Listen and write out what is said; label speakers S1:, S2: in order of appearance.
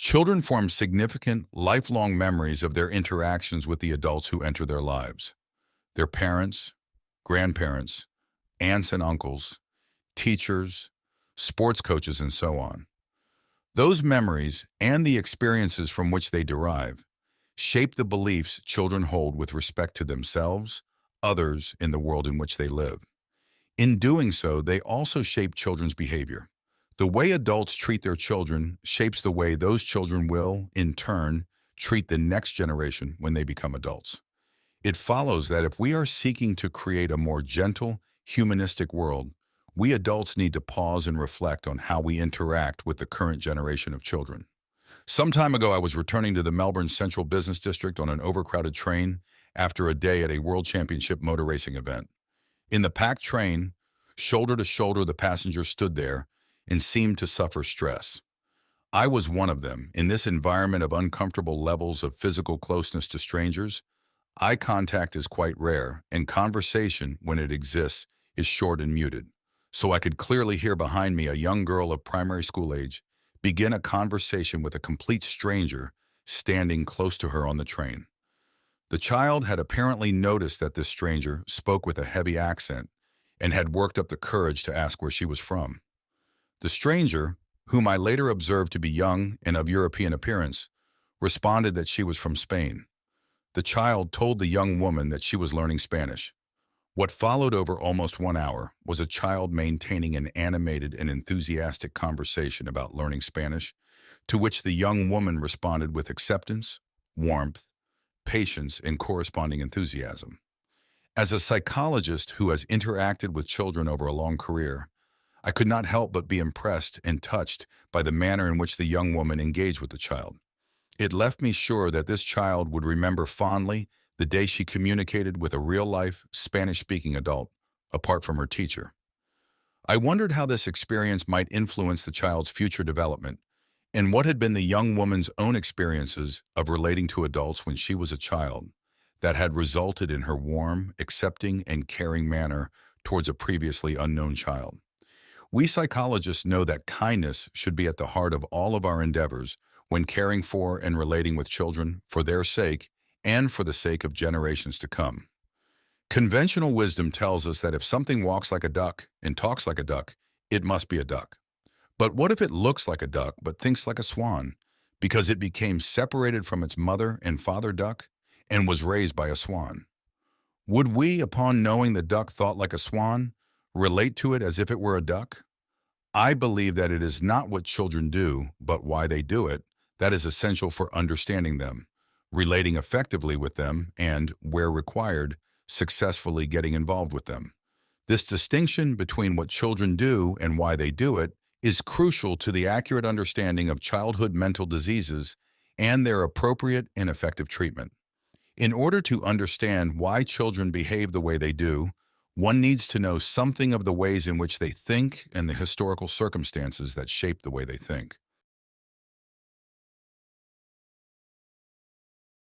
S1: Children form significant, lifelong memories of their interactions with the adults who enter their lives. Their parents, grandparents, aunts and uncles, teachers, sports coaches, and so on. Those memories and the experiences from which they derive shape the beliefs children hold with respect to themselves, others, in the world in which they live. In doing so, they also shape children's behavior. The way adults treat their children shapes the way those children will, in turn, treat the next generation when they become adults. It follows that if we are seeking to create a more gentle, humanistic world, we adults need to pause and reflect on how we interact with the current generation of children. Some time ago, I was returning to the Melbourne Central Business District on an overcrowded train after a day at a World Championship motor racing event. In the packed train, shoulder to shoulder, the passengers stood there and seemed to suffer stress. I was one of them. In this environment of uncomfortable levels of physical closeness to strangers, eye contact is quite rare, and conversation, when it exists, is short and muted. So I could clearly hear behind me a young girl of primary school age begin a conversation with a complete stranger standing close to her on the train. The child had apparently noticed that this stranger spoke with a heavy accent and had worked up the courage to ask where she was from. The stranger, whom I later observed to be young and of European appearance, responded that she was from Spain. The child told the young woman that she was learning Spanish. What followed over almost 1 hour was a child maintaining an animated and enthusiastic conversation about learning Spanish, to which the young woman responded with acceptance, warmth, patience, and corresponding enthusiasm. As a psychologist who has interacted with children over a long career, I could not help but be impressed and touched by the manner in which the young woman engaged with the child. It left me sure that this child would remember fondly the day she communicated with a real-life, Spanish-speaking adult, apart from her teacher. I wondered how this experience might influence the child's future development, and what had been the young woman's own experiences of relating to adults when she was a child that had resulted in her warm, accepting, and caring manner towards a previously unknown child. We psychologists know that kindness should be at the heart of all of our endeavors when caring for and relating with children for their sake and for the sake of generations to come. Conventional wisdom tells us that if something walks like a duck and talks like a duck, it must be a duck. But what if it looks like a duck but thinks like a swan because it became separated from its mother and father duck and was raised by a swan? Would we, upon knowing the duck thought like a swan, relate to it as if it were a duck? I believe that it is not what children do, but why they do it, that is essential for understanding them, relating effectively with them, and, where required, successfully getting involved with them. This distinction between what children do and why they do it is crucial to the accurate understanding of childhood mental diseases and their appropriate and effective treatment. In order to understand why children behave the way they do, one needs to know something of the ways in which they think and the historical circumstances that shape the way they think.